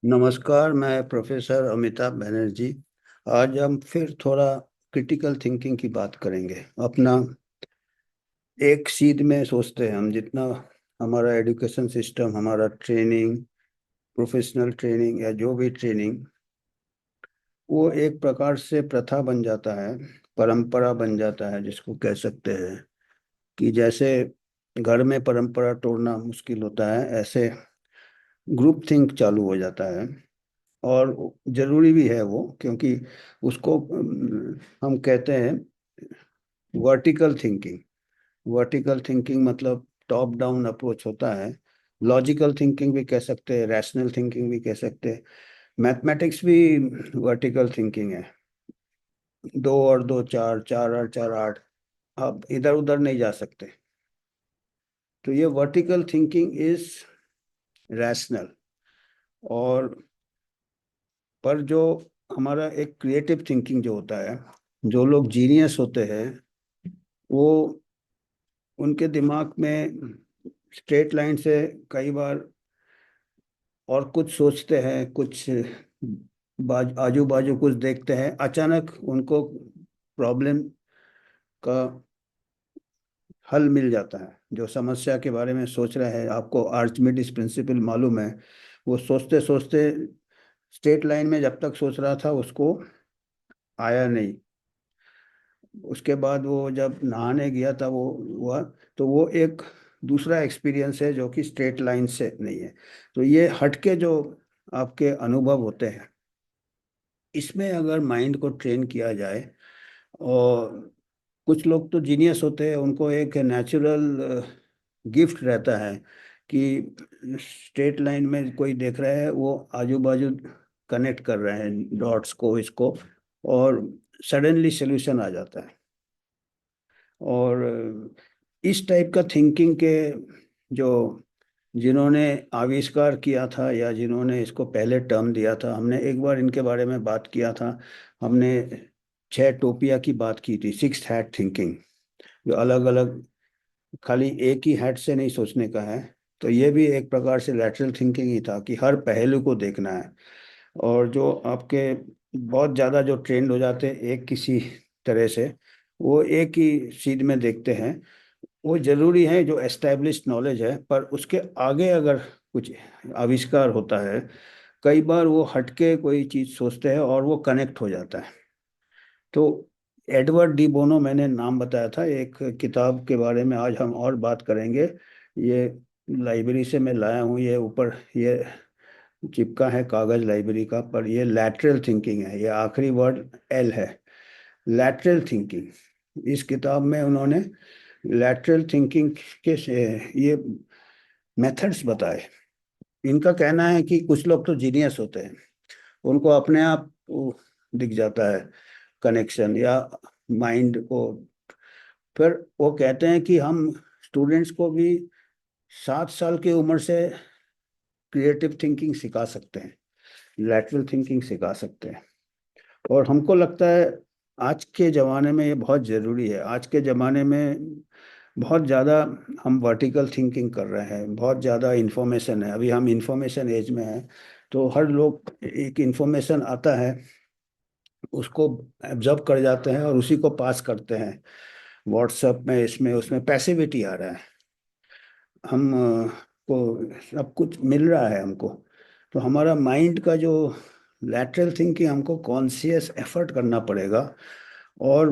नमस्कार। मैं प्रोफेसर अमिताभ बनर्जी। आज हम फिर थोड़ा क्रिटिकल थिंकिंग की बात करेंगे। अपना एक सीध में सोचते हैं हम, जितना हमारा एजुकेशन सिस्टम, हमारा ट्रेनिंग, प्रोफेशनल ट्रेनिंग या जो भी ट्रेनिंग, वो एक प्रकार से प्रथा बन जाता है, परंपरा बन जाता है, जिसको कह सकते हैं कि जैसे घर में परंपरा तोड़ना मुश्किल होता है, ऐसे ग्रुप थिंक चालू हो जाता है। और जरूरी भी है वो, क्योंकि उसको हम कहते हैं वर्टिकल थिंकिंग। वर्टिकल थिंकिंग मतलब टॉप डाउन अप्रोच होता है। लॉजिकल थिंकिंग भी कह सकते हैं, रैशनल थिंकिंग भी कह सकते हैं। मैथमेटिक्स भी वर्टिकल थिंकिंग है। दो और दो चार, चार और चार आठ, आप इधर उधर नहीं जा सकते। तो ये वर्टिकल थिंकिंग इज रैशनल। और पर जो हमारा एक क्रिएटिव थिंकिंग जो होता है, जो लोग जीनियस होते हैं, वो उनके दिमाग में स्ट्रेट लाइन से कई बार और कुछ सोचते हैं, कुछ आजू बाजू कुछ देखते हैं, अचानक उनको प्रॉब्लम का हल मिल जाता है। जो समस्या के बारे में सोच रहे हैं, आपको आर्चिमिडीज प्रिंसिपल मालूम है। वो सोचते सोचते स्ट्रेट लाइन में जब तक सोच रहा था, उसको आया नहीं। उसके बाद वो जब नहाने गया था, वो हुआ। तो वो एक दूसरा एक्सपीरियंस है, जो कि स्ट्रेट लाइन से नहीं है। तो ये हटके जो आपके अनुभव होते हैं, इसमें अगर माइंड को ट्रेन किया जाए। और कुछ लोग तो जीनियस होते हैं, उनको एक नेचुरल गिफ्ट रहता है कि स्ट्रेट लाइन में कोई देख रहा है, वो आजू बाजू कनेक्ट कर रहे हैं डॉट्स को, इसको, और सडनली सॉल्यूशन आ जाता है। और इस टाइप का थिंकिंग के जो जिन्होंने आविष्कार किया था, या जिन्होंने इसको पहले टर्म दिया था, हमने एक बार इनके बारे में बात किया था। हमने छह टोपिया की बात की थी, सिक्स हैट थिंकिंग। जो अलग अलग, खाली एक ही हैट से नहीं सोचने का है। तो ये भी एक प्रकार से लैटरल थिंकिंग ही था, कि हर पहलू को देखना है। और जो आपके बहुत ज़्यादा जो ट्रेंड हो जाते हैं एक किसी तरह से, वो एक ही चीज में देखते हैं। वो जरूरी है, जो एस्टेब्लिश्ड नॉलेज है, पर उसके आगे अगर कुछ आविष्कार होता है, कई बार वो हटके कोई चीज सोचते हैं और वो कनेक्ट हो जाता है। तो एडवर्ड डी बोनो, मैंने नाम बताया था, एक किताब के बारे में आज हम और बात करेंगे। ये लाइब्रेरी से मैं लाया हूँ, ये ऊपर ये चिपका है कागज लाइब्रेरी का, पर ये लैटरल थिंकिंग है। ये आखिरी वर्ड एल है, लैटरल थिंकिंग। इस किताब में उन्होंने लैटरल थिंकिंग के ये मेथड्स बताए। इनका कहना है कि कुछ लोग तो जीनियस होते हैं, उनको अपने आप वो दिख जाता है कनेक्शन, या माइंड को। फिर वो कहते हैं कि हम स्टूडेंट्स को भी 7 साल की उम्र से क्रिएटिव थिंकिंग सिखा सकते हैं, लैटरल थिंकिंग सिखा सकते हैं। और हमको लगता है आज के ज़माने में ये बहुत ज़रूरी है। आज के ज़माने में बहुत ज़्यादा हम वर्टिकल थिंकिंग कर रहे हैं, बहुत ज़्यादा इंफॉर्मेशन है, अभी हम इंफॉर्मेशन एज में हैं। तो हर लोग, एक इंफॉर्मेशन आता है, उसको एब्जॉर्ब कर जाते हैं और उसी को पास करते हैं। व्हाट्सएप में, इसमें उसमें पैसिविटी आ रहा है। हम को सब कुछ मिल रहा है हमको। तो हमारा माइंड का जो लैटरल थिंकिंग, हमको कॉन्शियस एफर्ट करना पड़ेगा। और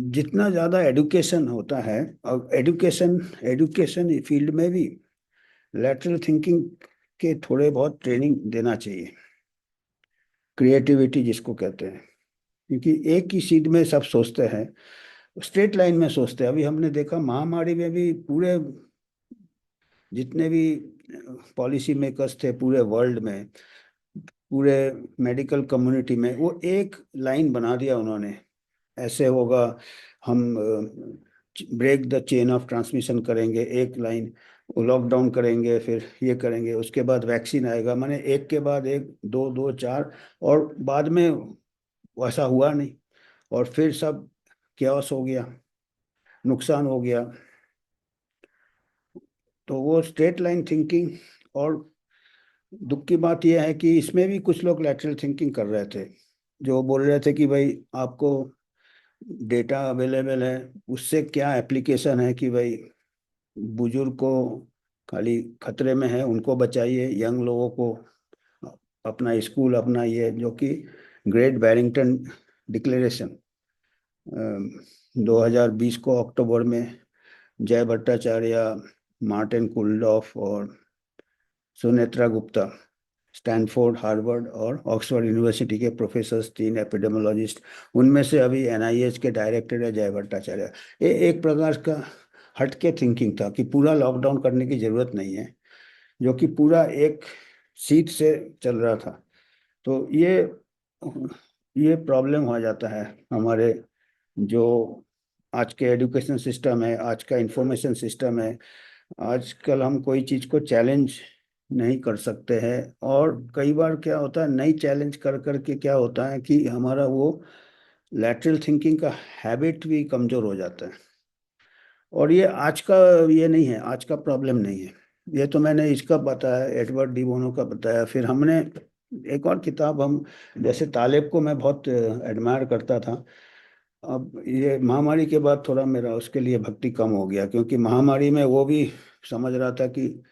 जितना ज़्यादा एडुकेशन होता है, और एडुकेशन एडुकेशन फील्ड में भी लैटरल थिंकिंग के थोड़े बहुत ट्रेनिंग देना चाहिए। क्रिएटिविटी जिसको कहते हैं, क्योंकि एक ही सीध में सब सोचते हैं, स्ट्रेट लाइन में सोचते हैं। अभी हमने देखा महामारी में भी, पूरे जितने भी पॉलिसी मेकर्स थे पूरे वर्ल्ड में, पूरे मेडिकल कम्युनिटी में, वो एक लाइन बना दिया उन्होंने। ऐसे होगा, हम break the chain of transmission करेंगे, एक लाइन। लॉकडाउन करेंगे, फिर ये करेंगे, उसके बाद वैक्सीन आएगा, माने एक के बाद एक, दो दो चार। और बाद में वैसा हुआ नहीं, और फिर सब क्याओस हो गया, नुकसान हो गया। तो वो स्ट्रेट लाइन थिंकिंग और दुख की बात यह है कि इसमें भी कुछ लोग लैटरल थिंकिंग कर रहे थे, जो बोल रहे थे कि भाई आपको डेटा अवेलेबल है, उससे क्या एप्लीकेशन है कि भाई बुजुर्ग को खाली खतरे में है उनको बचाइए, यंग लोगों को अपना स्कूल अपना ये, जो कि ग्रेट बैरिंगटन डिक्लेरेशन 2020 को अक्टूबर में जय भट्टाचार्य, मार्टिन कुल्डॉफ और सुनेत्रा गुप्ता, स्टैनफोर्ड, हार्वर्ड और ऑक्सफोर्ड यूनिवर्सिटी के प्रोफेसर्स, 3 एपिडेमोलॉजिस्ट, उनमें से अभी एनआईएच के डायरेक्टर है जय भट्टाचार्य। ये एक प्रकार का हटके थिंकिंग था कि पूरा लॉकडाउन करने की जरूरत नहीं है, जो कि पूरा एक सीट से चल रहा था। तो ये प्रॉब्लम हो जाता है हमारे जो आज के एजुकेशन सिस्टम है, आज का इंफॉर्मेशन सिस्टम है। आजकल हम कोई चीज़ को चैलेंज नहीं कर सकते हैं, और कई बार क्या होता है, नई चैलेंज कर करके क्या होता है कि हमारा वो लैटरल थिंकिंग का हैबिट भी कमज़ोर हो जाता है। और ये आज का, ये नहीं है, आज का प्रॉब्लम नहीं है। ये तो मैंने इसका बताया, एडवर्ड डी बोनो का बताया। फिर हमने एक और किताब, हम जैसे तालिब को मैं बहुत एडमायर करता था। अब ये महामारी के बाद थोड़ा मेरा उसके लिए भक्ति कम हो गया, क्योंकि महामारी में वो भी समझ रहा था कि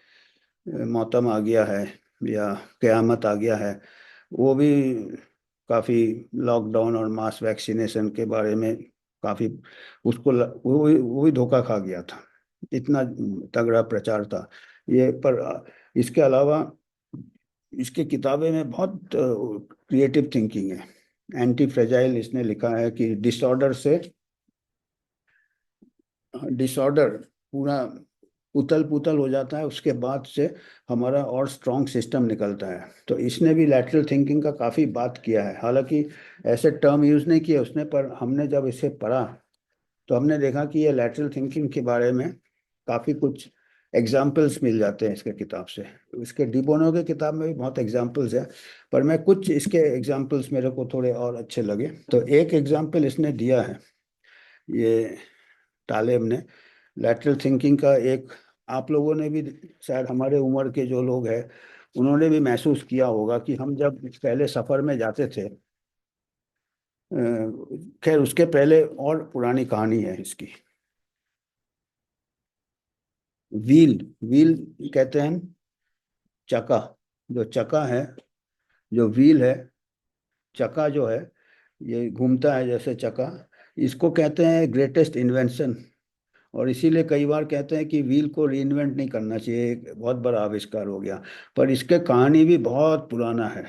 मौतम आ गया है या क़यामत आ गया है। वो भी काफ़ी लॉकडाउन और मास वैक्सीनेशन के बारे में काफ़ी वो भी धोखा खा गया था, इतना तगड़ा प्रचार था ये। पर इसके अलावा इसके किताबें में बहुत क्रिएटिव थिंकिंग है। एंटी फ्रेजाइल इसने लिखा है कि डिसऑर्डर पूरा उतल पुतल हो जाता है, उसके बाद से हमारा और स्ट्रॉन्ग सिस्टम निकलता है। तो इसने भी लैटरल थिंकिंग का काफ़ी बात किया है, हालांकि ऐसे टर्म यूज़ नहीं किए उसने, पर हमने जब इसे पढ़ा तो हमने देखा कि ये लैटरल थिंकिंग के बारे में काफ़ी कुछ एग्जाम्पल्स मिल जाते हैं इसके किताब से। इसके डिबोनो के किताब में भी बहुत एग्जाम्पल्स है, पर मैं कुछ इसके एग्जाम्पल्स मेरे को थोड़े और अच्छे लगे। तो एक एग्जाम्पल इसने दिया है, ये तालेब ने, लैटरल थिंकिंग का एक, आप लोगों ने भी शायद, हमारे उम्र के जो लोग हैं उन्होंने भी महसूस किया होगा कि हम जब पहले सफ़र में जाते थे, खैर उसके पहले और पुरानी कहानी है इसकी। व्हील, व्हील कहते हैं चका, जो चका है, जो व्हील है, चका जो है, ये घूमता है जैसे चका, इसको कहते हैं ग्रेटेस्ट इन्वेंशन। और इसीलिए कई बार कहते हैं कि व्हील को रीइन्वेंट नहीं करना चाहिए, एक बहुत बड़ा आविष्कार हो गया। पर इसके कहानी भी बहुत पुराना है।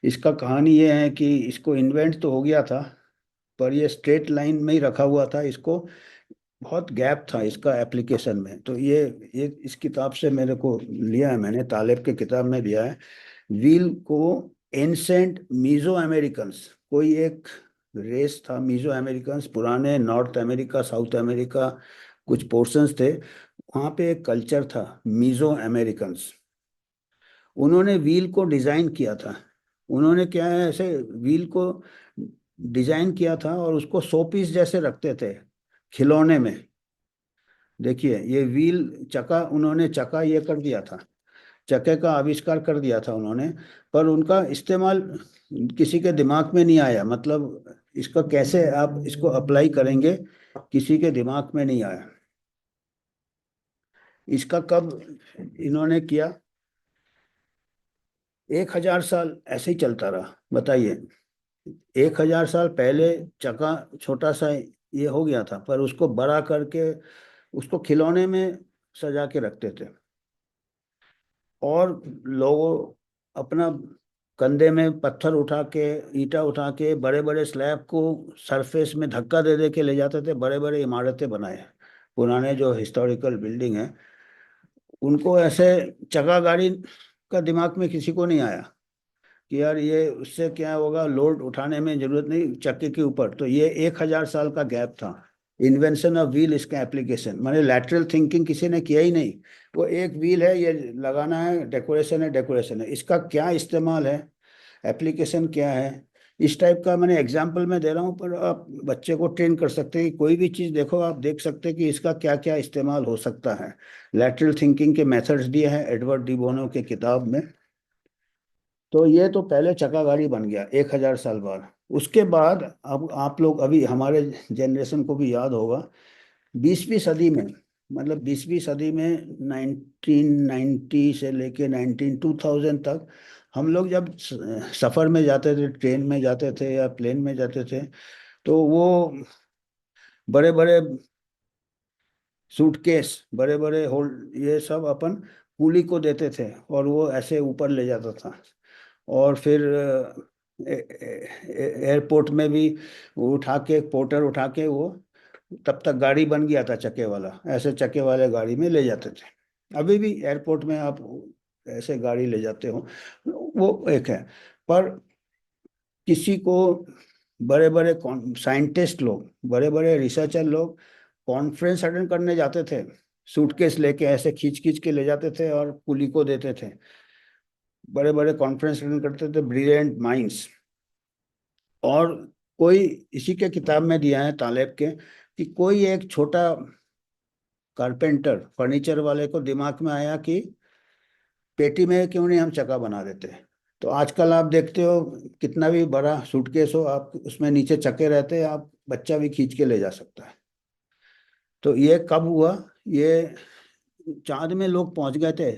इसका कहानी ये है कि इसको इन्वेंट तो हो गया था, पर ये स्ट्रेट लाइन में ही रखा हुआ था, इसको बहुत गैप था इसका एप्लीकेशन में। तो ये इस किताब से मेरे को लिया है, मैंने तालिब के किताब में दिया है। व्हील को एंसेंट मीजो अमेरिकन्स, कोई एक रेस था, मीजो अमेरिकन्स, पुराने नॉर्थ अमेरिका, साउथ अमेरिका कुछ पोर्शंस थे, वहाँ पे एक कल्चर था मीजो अमेरिकन्स। उन्होंने व्हील को डिजाइन किया था। उन्होंने क्या है, ऐसे व्हील को डिजाइन किया था और उसको शो पीस जैसे रखते थे, खिलौने में। देखिए ये व्हील चका, उन्होंने चका ये कर दिया था, चक्के का आविष्कार कर दिया था उन्होंने, पर उनका इस्तेमाल किसी के दिमाग में नहीं आया। मतलब इसका कैसे आप इसको अप्लाई करेंगे, किसी के दिमाग में नहीं आया। इसका कब इन्होंने किया, 1000 साल ऐसे ही चलता रहा, बताइए। 1000 साल पहले चका छोटा सा ये हो गया था, पर उसको बड़ा करके उसको खिलौने में सजा के रखते थे। और लोग अपना कंधे में पत्थर उठा के, ईंटा उठा के, बड़े बड़े स्लैब को सरफेस में धक्का दे दे के ले जाते थे, बड़े बड़े इमारतें बनाए। पुराने जो हिस्टोरिकल बिल्डिंग है, उनको ऐसे चका गाड़ी का दिमाग में किसी को नहीं आया कि यार ये उससे क्या होगा, लोड उठाने में जरूरत नहीं चक्के के ऊपर। तो ये 1000 साल का गैप था, इन्वेंशन ऑफ व्हील, इसका एप्लीकेशन माने लैटरल थिंकिंग किसी ने किया ही नहीं। वो एक व्हील है, ये लगाना है, डेकोरेशन है, डेकोरेशन है, इसका क्या इस्तेमाल है, एप्लीकेशन क्या है, इस टाइप का मैंने एग्जाम्पल में दे रहा हूँ। पर आप बच्चे को ट्रेन कर सकते हैं कि कोई भी चीज़ देखो, आप देख सकते हैं कि इसका क्या क्या इस्तेमाल हो सकता है। लैटरल थिंकिंग के मेथड्स दिए हैं एडवर्ड डी बोनो के किताब में। तो ये तो पहले चक्का गाड़ी बन गया 1,000 साल बाद। उसके बाद अब आप लोग अभी हमारे जनरेशन को भी याद होगा, 20वीं सदी में, मतलब 20वीं सदी में 1990 से लेके 2000 तक, हम लोग जब सफ़र में जाते थे, ट्रेन में जाते थे या प्लेन में जाते थे, तो वो बड़े बड़े सूटकेस, बड़े बड़े होल्ड, ये सब अपन कुली को देते थे और वो ऐसे ऊपर ले जाता था। और फिर एयरपोर्ट में भी वो उठा के, पोर्टर उठा के वो, तब तक गाड़ी बन गया था चक्के वाला, ऐसे चक्के वाले गाड़ी में ले जाते थे। अभी भी एयरपोर्ट में आप ऐसे गाड़ी ले जाते हो, वो एक है। पर किसी को, बड़े बड़े साइंटिस्ट लोग, बड़े बड़े रिसर्चर लोग कॉन्फ्रेंस अटेंड करने जाते थे, सूटकेस लेके ऐसे खींच खींच के ले जाते थे और कुली को देते थे। बड़े बड़े कॉन्फ्रेंस अटेंड करते थे ब्रिलियंट माइंड्स। और कोई, इसी के किताब में दिया है तालेब के, कि कोई एक छोटा कारपेंटर, फर्नीचर वाले को दिमाग में आया कि पेटी में क्यों नहीं हम चक्का बना देते। तो आजकल आप देखते हो, कितना भी बड़ा सूटकेस हो, आप उसमें नीचे चक्के रहते हैं, आप बच्चा भी खींच के ले जा सकता है। तो ये कब हुआ? ये चांद में लोग पहुंच गए थे,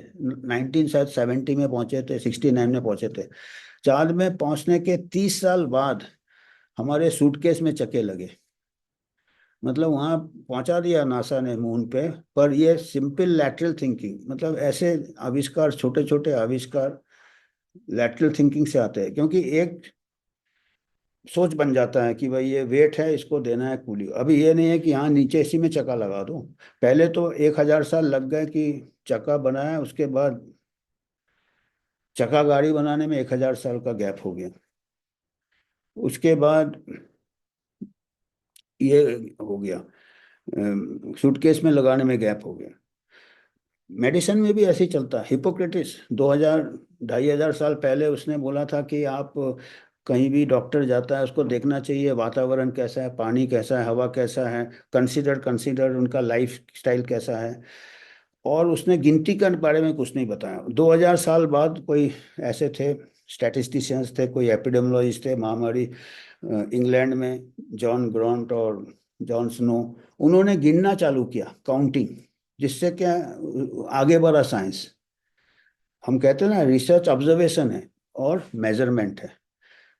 1970 में पहुंचे थे, 69 में पहुंचे थे। चांद में पहुंचने के 30 साल बाद हमारे सूटकेस में चक्के लगे। मतलब वहां पहुंचा दिया नासा ने मून पे। पर ये सिंपल लैटरल थिंकिंग, मतलब ऐसे आविष्कार, छोटे छोटे आविष्कार लैटरल थिंकिंग से आते हैं, क्योंकि एक सोच बन जाता है कि भाई ये वेट है, इसको देना है कूली। अभी ये नहीं है कि हाँ नीचे इसी में चक्का लगा दो। पहले तो 1,000 साल लग गए कि चक्का बनाया, उसके बाद चक्का गाड़ी बनाने में 1,000 साल का गैप हो गया। उसके बाद ये हो गया, सूटकेस में लगाने में गैप हो गया। मेडिसिन में भी ऐसे ही चलता है। हिपोक्रेटिस 2000, 2,500 साल पहले उसने बोला था कि आप कहीं भी डॉक्टर जाता है उसको देखना चाहिए वातावरण कैसा है, पानी कैसा है, हवा कैसा है, कंसीडर कंसीडर उनका लाइफ स्टाइल कैसा है। और उसने गिनती के बारे में कुछ नहीं बताया। 2,000 साल बाद कोई ऐसे थे, स्टैटिस्टिशियंस थे, कोई एपिडेमियोलॉजिस्ट थे, महामारी, इंग्लैंड में जॉन ग्रॉन्ट और जॉन स्नो, उन्होंने गिनना चालू किया, काउंटिंग। जिससे क्या आगे बढ़ा साइंस। हम कहते हैं ना, रिसर्च ऑब्जर्वेशन है और मेजरमेंट है।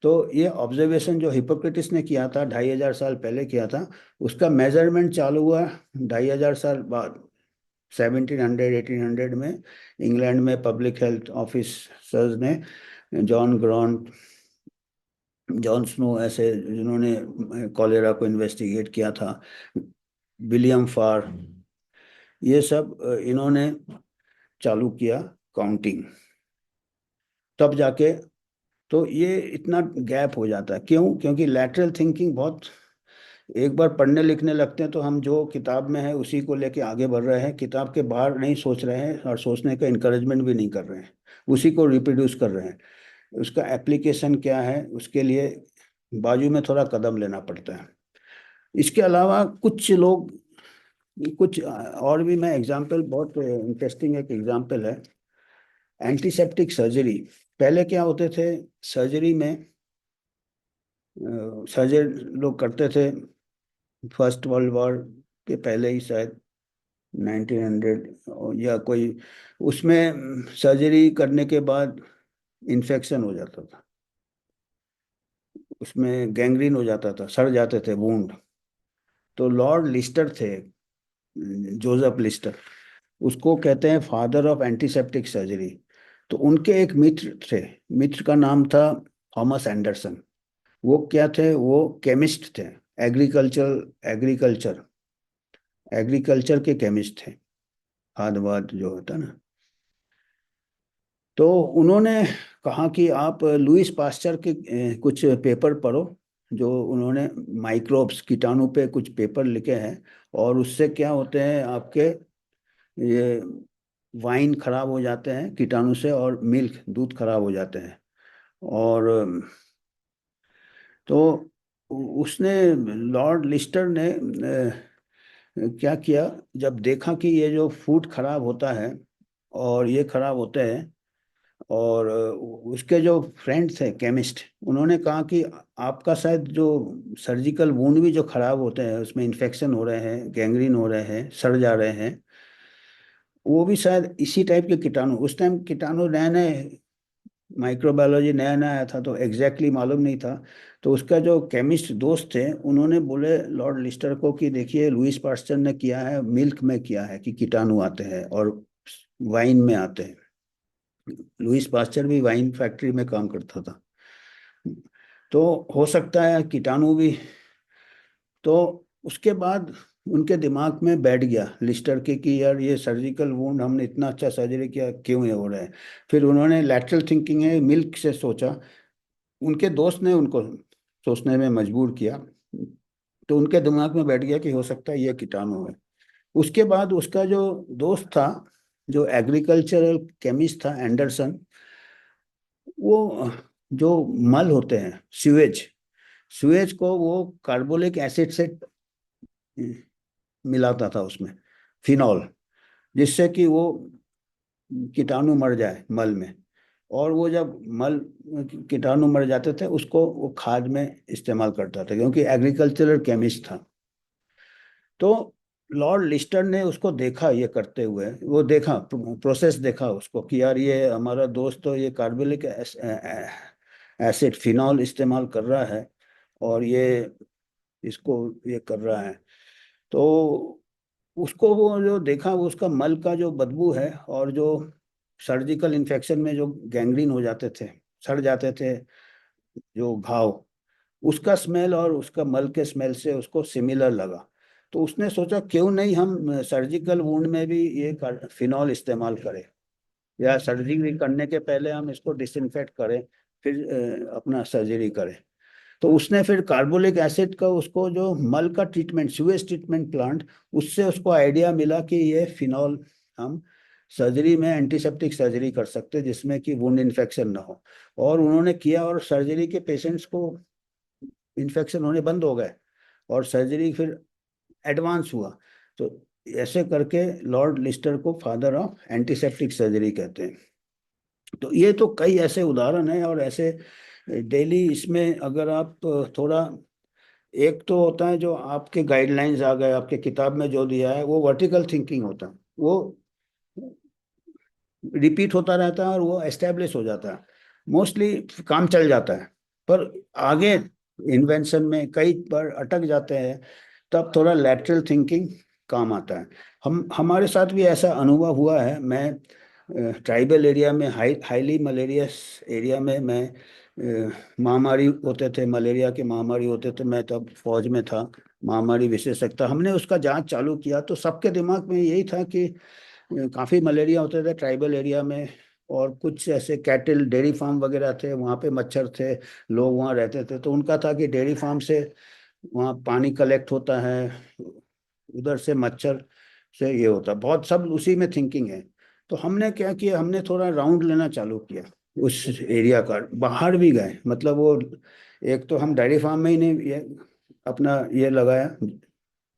तो ये ऑब्जर्वेशन जो हिपोक्रेटिस ने किया था, 2,500 साल पहले किया था, उसका मेजरमेंट चालू हुआ 2,500 साल बाद, 1700 1800 में। इंग्लैंड में पब्लिक हेल्थ ऑफिसर्स ने, जॉन ग्रॉन्ट, जॉन स्नो, ऐसे जिन्होंने कॉलेरा को इन्वेस्टिगेट किया था, विलियम फार, ये सब इन्होंने चालू किया काउंटिंग। तब जाके तो ये इतना गैप हो जाता है। क्यों? क्योंकि लैटरल थिंकिंग बहुत, एक बार पढ़ने लिखने लगते हैं तो हम जो किताब में है उसी को लेके आगे बढ़ रहे हैं, किताब के बाहर नहीं सोच रहे हैं और सोचने का इनकरेजमेंट भी नहीं कर रहे हैं, उसी को रिप्रोड्यूस कर रहे हैं। उसका एप्लीकेशन क्या है, उसके लिए बाजू में थोड़ा कदम लेना पड़ता है। इसके अलावा कुछ लोग, कुछ और भी, मैं एग्जांपल, बहुत इंटरेस्टिंग एक एग्जांपल है, एंटीसेप्टिक सर्जरी। पहले क्या होते थे, सर्जरी में, सर्जरी लोग करते थे फर्स्ट वर्ल्ड वॉर के पहले ही शायद, 1900 या कोई, उसमें सर्जरी करने के बाद इन्फेक्शन हो जाता था, उसमें गैंग्रीन हो जाता था, सड़ जाते थे वुंड। तो लॉर्ड लिस्टर थे, जोसेफ लिस्टर, उसको कहते हैं फादर ऑफ एंटीसेप्टिक सर्जरी। तो उनके एक मित्र थे, मित्र का नाम था थॉमस एंडरसन। वो क्या थे? वो केमिस्ट थे, एग्रीकल्चर एग्रीकल्चर एग्रीकल्चर के केमिस्ट थे, खाद वाद जो होता है ना। तो उन्होंने कहा कि आप लुईस पास्चर के कुछ पेपर पढ़ो, जो उन्होंने माइक्रोब्स, कीटाणु पे कुछ पेपर लिखे हैं, और उससे क्या होते हैं आपके, ये वाइन खराब हो जाते हैं कीटाणु से, और मिल्क, दूध खराब हो जाते हैं। और तो उसने, लॉर्ड लिस्टर ने क्या किया, जब देखा कि ये जो फूड खराब होता है और ये खराब होते हैं, और उसके जो फ्रेंड थे केमिस्ट, उन्होंने कहा कि आपका शायद जो सर्जिकल वुंड भी जो खराब होते हैं, उसमें इन्फेक्शन हो रहे हैं, गैंग्रीन हो रहे हैं, सड़ जा रहे हैं, वो भी शायद इसी टाइप के कीटाणु, उस टाइम कीटाणु नए नए, माइक्रोबायोलॉजी नया नया आया था तो एग्जैक्टली मालूम नहीं था। तो उसका जो केमिस्ट दोस्त थे उन्होंने बोले लॉर्ड लिस्टर को कि देखिए लुईस पास्चर ने किया है, मिल्क में किया है कि कीटाणु आते हैं और वाइन में आते हैं। लुईस पास्चर भी वाइन फैक्ट्री में काम करता था। तो हो सकता है कीटाणु भी। तो उसके बाद उनके दिमाग में बैठ गया लिस्टर के कि यार ये सर्जिकल वुंड हमने इतना अच्छा सर्जरी किया, क्यों ये हो रहा है। फिर उन्होंने लैटरल थिंकिंग है मिल्क से सोचा, उनके दोस्त ने उनको सोचने में मजबूर किया। तो उनके दिमाग में बैठ गया कि हो सकता है ये कीटाणु है। उसके बाद उसका जो दोस्त था, जो एग्रीकल्चरल केमिस्ट था एंडरसन, वो जो मल होते हैं, सीवेज, सीवेज को वो कार्बोलिक एसिड से मिलाता था उसमें, फिनॉल, जिससे कि वो कीटाणु मर जाए मल में। और वो जब मल कीटाणु मर जाते थे उसको वो खाद में इस्तेमाल करता था, क्योंकि एग्रीकल्चरल केमिस्ट था। तो लॉर्ड लिस्टर ने उसको देखा ये करते हुए, वो देखा प्रोसेस, देखा उसको कि यार ये हमारा दोस्त तो ये कार्बोलिक एसिड फिनॉल इस्तेमाल कर रहा है और ये इसको ये कर रहा है। तो उसको वो जो देखा, वो उसका मल का जो बदबू है, और जो सर्जिकल इन्फेक्शन में जो गैंग्रीन हो जाते थे, सड़ जाते थे जो घाव, उसका स्मेल और उसका मल के स्मेल से उसको सिमिलर लगा। तो उसने सोचा क्यों नहीं हम सर्जिकल वुंड में भी ये फिनॉल इस्तेमाल करें, या सर्जरी करने के पहले हम इसको डिसइंफेक्ट करें, फिर अपना सर्जरी करें। तो उसने फिर कार्बोलिक एसिड का, उसको जो मल का ट्रीटमेंट, सीवेज ट्रीटमेंट प्लांट, उससे उसको आइडिया मिला कि ये फिनॉल हम सर्जरी में एंटीसेप्टिक सर्जरी कर सकते हैं जिसमें कि वुंड इन्फेक्शन ना हो। और उन्होंने किया और सर्जरी के पेशेंट्स को इन्फेक्शन होने बंद हो गए और सर्जरी फिर एडवांस हुआ। तो ऐसे करके लॉर्ड लिस्टर को फादर ऑफ एंटीसेप्टिक सर्जरी कहते हैं। तो ये तो कई ऐसे उदाहरण हैं, और ऐसे डेली इसमें अगर आप थोड़ा, एक तो होता है जो आपके गाइडलाइंस आ गए, आपके किताब में जो दिया है वो वर्टिकल थिंकिंग होता है, वो रिपीट होता रहता है और वो एस्टेब्लिश हो जाता है, मोस्टली काम चल जाता है। पर आगे इन्वेंशन में कई बार अटक जाते हैं, तब थोड़ा लैटरल थिंकिंग काम आता है। हम हमारे साथ भी ऐसा अनुभव हुआ है। मैं ट्राइबल एरिया में, हाईली मलेरियस एरिया में, मैं महामारी होते थे, मलेरिया के महामारी होते थे, मैं तब फौज में था, महामारी विशेषज्ञता, हमने उसका जांच चालू किया। तो सबके दिमाग में यही था कि काफ़ी मलेरिया होते थे ट्राइबल एरिया में, और कुछ ऐसे कैटल डेयरी फार्म वगैरह थे, वहाँ पे मच्छर थे, लोग वहाँ रहते थे, तो उनका था कि डेयरी फार्म से वहाँ पानी कलेक्ट होता है, उधर से मच्छर से ये होता, बहुत सब उसी में थिंकिंग है। तो हमने क्या किया, हमने थोड़ा राउंड लेना चालू किया उस एरिया का, बाहर भी गए, मतलब वो एक तो हम डेयरी फार्म में ही नहीं ये अपना ये लगाया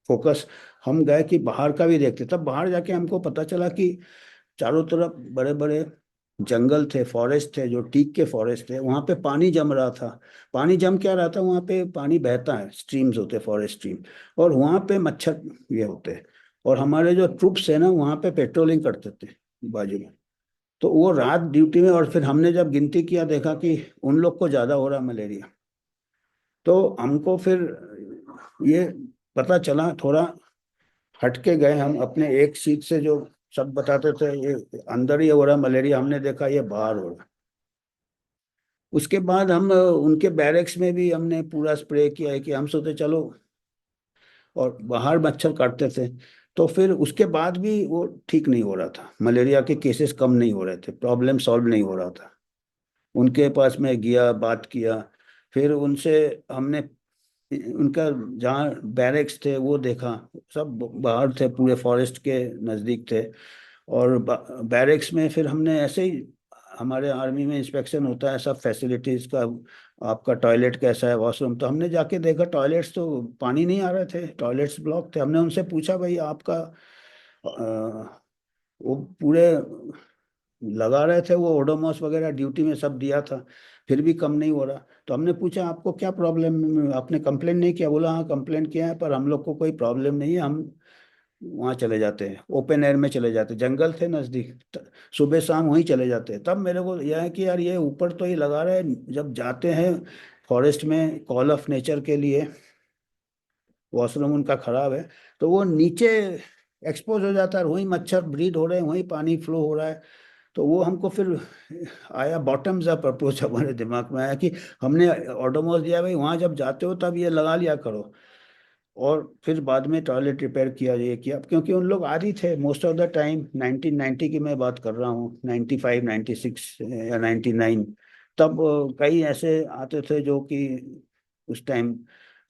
फोकस, हम गए कि बाहर का भी देखते। तब बाहर जाके हमको पता चला कि चारों तरफ बड़े बड़े जंगल थे, फॉरेस्ट थे, जो टीक के फॉरेस्ट थे, वहां पे पानी जम रहा था। पानी जम क्या रहा था, वहां पे पानी बहता है, स्ट्रीम्स होते, फॉरेस्ट स्ट्रीम, और वहां पे मच्छर ये होते हैं। और हमारे जो ट्रूप्स है ना, वहां पे पेट्रोलिंग करते थे बाजू में। तो वो रात ड्यूटी में, और फिर हमने जब गिनती किया, देखा कि उन लोग को ज्यादा हो रहा मलेरिया। तो हमको फिर ये पता चला, थोड़ा हटके गए हम अपने एक सीट से, जो सब बताते थे ये अंदर ही हो रहा मलेरिया, हमने देखा ये बाहर हो रहा। उसके बाद हम उनके बैरक्स में भी हमने पूरा स्प्रे किया है कि हम सोचे चलो, और बाहर मच्छर काटते थे। तो फिर उसके बाद भी वो ठीक नहीं हो रहा था, मलेरिया के केसेस कम नहीं हो रहे थे, प्रॉब्लम सॉल्व नहीं हो रहा था। उनके पास में गया, बात किया, फिर उनसे हमने उनका जहाँ बैरक्स थे वो देखा, सब बाहर थे, पूरे फॉरेस्ट के नज़दीक थे। और बैरक्स में फिर हमने ऐसे ही, हमारे आर्मी में इंस्पेक्शन होता है सब फैसिलिटीज का, आपका टॉयलेट कैसा है, वॉशरूम, तो हमने जाके देखा टॉयलेट्स तो पानी नहीं आ रहे थे, टॉयलेट्स ब्लॉक थे। हमने उनसे पूछा भाई आपका वो पूरे लगा रहे थे वो ओडोमॉस वगैरह, ड्यूटी में सब दिया था, फिर भी कम नहीं हो रहा। तो हमने पूछा आपको क्या प्रॉब्लम, आपने कंप्लेन नहीं किया? बोला हाँ कंप्लेन किया है, पर हम लोग को कोई प्रॉब्लम नहीं है, हम वहाँ चले जाते हैं, ओपन एयर में चले जाते हैं, जंगल थे नज़दीक, सुबह शाम वहीं चले जाते हैं। तब मेरे को यह है कि यार ये ऊपर तो ये लगा रहे हैं, जब जाते हैं फॉरेस्ट में कॉल ऑफ नेचर के लिए, वॉशरूम उनका खराब है, तो वो नीचे एक्सपोज हो जाता है, वहीं मच्छर ब्रीड हो रहे हैं, वहीं पानी फ्लो हो रहा है। तो वो हमको फिर आया बॉटम्स अप अप्रोच, हमारे दिमाग में आया कि हमने ऑडोमोस दिया, भाई वहाँ जब जाते हो तब ये लगा लिया करो। और फिर बाद में टॉयलेट रिपेयर किया, ये किया, क्योंकि उन लोग आदी थे मोस्ट ऑफ द टाइम। 1990 की मैं बात कर रहा हूँ, 95 96 या 99। तब कई ऐसे आते थे जो कि उस टाइम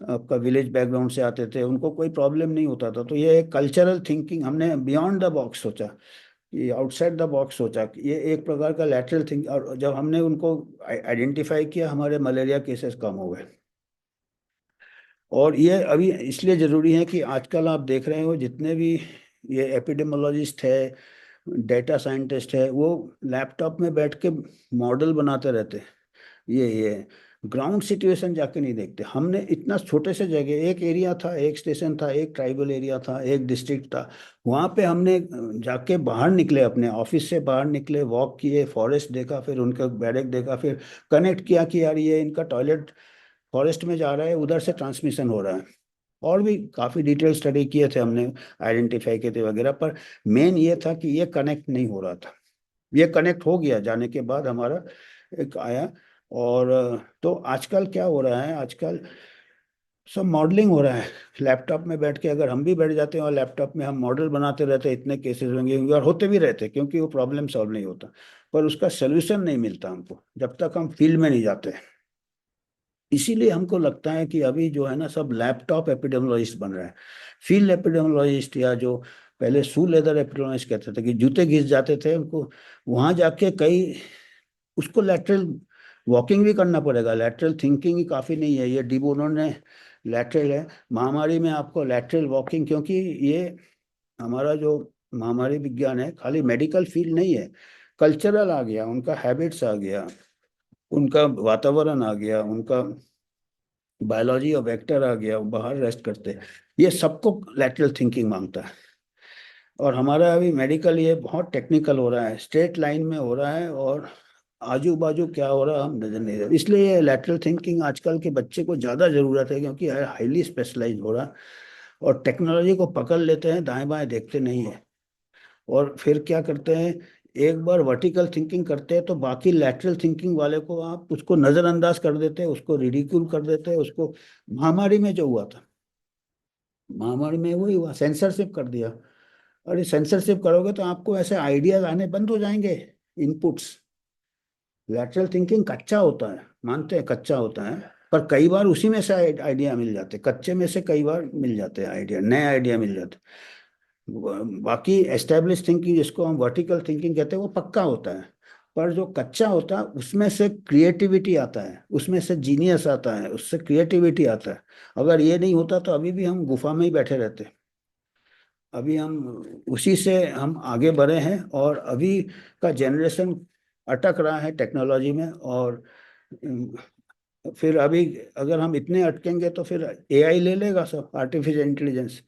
आपका विलेज बैकग्राउंड से आते थे, उनको कोई प्रॉब्लम नहीं होता था। तो ये एक कल्चरल थिंकिंग, हमने बियॉन्ड द बॉक्स सोचा, ये आउटसाइड द बॉक्स सोचा कि ये एक प्रकार का लैटरल थिंक। और जब हमने उनको आइडेंटिफाई किया, हमारे मलेरिया केसेस कम हो गए। और ये अभी इसलिए जरूरी है कि आजकल आप देख रहे हो जितने भी ये एपिडेमोलॉजिस्ट है, डेटा साइंटिस्ट है, वो लैपटॉप में बैठ के मॉडल बनाते रहते हैं। ये ग्राउंड सिचुएशन जाके नहीं देखते। हमने इतना छोटे से जगह, एक एरिया था, एक स्टेशन था, एक ट्राइबल एरिया था, एक डिस्ट्रिक्ट था, वहाँ पे हमने जाके बाहर निकले, अपने ऑफिस से बाहर निकले, वॉक किए, फॉरेस्ट देखा, फिर उनका बैरक देखा, फिर कनेक्ट किया कि यार ये इनका टॉयलेट फॉरेस्ट में जा रहा है, उधर से ट्रांसमिशन हो रहा है। और भी काफ़ी डिटेल स्टडी किए थे हमने, आइडेंटिफाई किए थे वगैरह, पर मेन ये था कि ये कनेक्ट नहीं हो रहा था। ये कनेक्ट हो गया जाने के बाद हमारा एक आया। और तो आजकल क्या हो रहा है, आजकल सब मॉडलिंग हो रहा है। लैपटॉप में बैठ के अगर हम भी बैठ जाते हैं और लैपटॉप में हम मॉडल बनाते रहते हैं, इतने केसेस होंगे, और होते भी रहते हैं, क्योंकि वो प्रॉब्लम सॉल्व नहीं होता, पर उसका सोल्यूशन नहीं मिलता हमको जब तक हम फील्ड में नहीं जाते। इसीलिए हमको लगता है कि अभी जो है ना, सब लैपटॉप एपिडेमियोलॉजिस्ट बन रहे हैं। फील्ड एपिडेमियोलॉजिस्ट, या जो पहले शू लेदर एपिडेमियोलॉजिस्ट कहते थे कि जूते घिस जाते थे उनको, वहां जाके कई, उसको लैटरल वॉकिंग भी करना पड़ेगा, लैटरल थिंकिंग ही काफ़ी नहीं है। ये डी बोनो ने लैटरल है, महामारी में आपको लैटरल वॉकिंग, क्योंकि ये हमारा जो महामारी विज्ञान है खाली मेडिकल फील्ड नहीं है, कल्चरल आ गया, उनका हैबिट्स आ गया, उनका वातावरण आ गया, उनका बायोलॉजी और वेक्टर आ गया, वो बाहर रेस्ट करते हैं, ये सबको लैटरल थिंकिंग मांगता है। और हमारा अभी मेडिकल ये बहुत टेक्निकल हो रहा है, स्ट्रेट लाइन में हो रहा है, और आजू बाजू क्या हो रहा है हम नजर नहीं रहे। इसलिए ये लैटरल थिंकिंग आजकल के बच्चे को ज़्यादा ज़रूरत है, क्योंकि हाईली स्पेशलाइज हो रहा है, और टेक्नोलॉजी को पकड़ लेते हैं, दाएं बाएं देखते नहीं है। और फिर क्या करते हैं, एक बार वर्टिकल थिंकिंग करते हैं तो बाकी लैटरल थिंकिंग वाले को आप उसको नज़रअंदाज कर देते हैं, उसको रिडिक्यूल कर देते हैं, उसको। महामारी में जो हुआ था, महामारी में वही हुआ, सेंसरशिप कर दिया। अरे सेंसरशिप करोगे तो आपको ऐसे आइडियाज आने बंद हो जाएंगे, इनपुट्स। लैटरल थिंकिंग कच्चा होता है, मानते हैं कच्चा होता है, पर कई बार उसी में से आइडिया मिल जाते हैं, कच्चे में से कई बार मिल जाते हैं आइडिया, नए आइडिया मिल जाते हैं। बाकी एस्टेब्लिश थिंकिंग, जिसको हम वर्टिकल थिंकिंग कहते हैं, वो पक्का होता है। पर जो कच्चा होता है उसमें से क्रिएटिविटी आता है, उसमें से जीनियस आता है, उससे क्रिएटिविटी आता है। अगर ये नहीं होता तो अभी भी हम गुफा में ही बैठे रहते। अभी हम उसी से हम आगे बढ़े हैं, और अभी का जनरेशन अटक रहा है टेक्नोलॉजी में। और फिर अभी अगर हम इतने अटकेंगे तो फिर एआई ले लेगा सब, आर्टिफिशियल इंटेलिजेंस।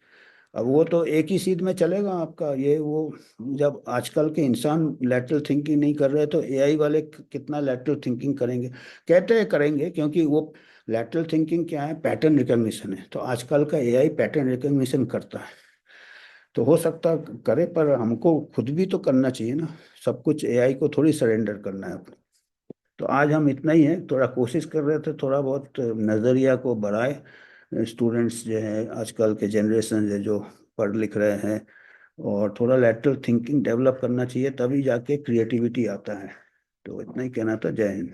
अब वो तो एक ही सीध में चलेगा आपका ये वो। जब आजकल के इंसान लैटरल थिंकिंग नहीं कर रहे तो एआई वाले कितना लैटरल थिंकिंग करेंगे? कहते हैं करेंगे, क्योंकि वो लैटरल थिंकिंग क्या है, पैटर्न रिकॉग्निशन है, तो आजकल का एआई पैटर्न रिकॉग्निशन करता है। तो हो सकता करे, पर हमको खुद भी तो करना चाहिए ना, सब कुछ एआई को थोड़ी सरेंडर करना है अपने। तो आज हम इतना ही है, थोड़ा कोशिश कर रहे थे थोड़ा बहुत नज़रिया को बढ़ाए। स्टूडेंट्स जो हैं आजकल के जनरेशन है जो पढ़ लिख रहे हैं, और थोड़ा लैटरल थिंकिंग डेवलप करना चाहिए, तभी जाके क्रिएटिविटी आता है। तो इतना ही कहना था। जय हिंद।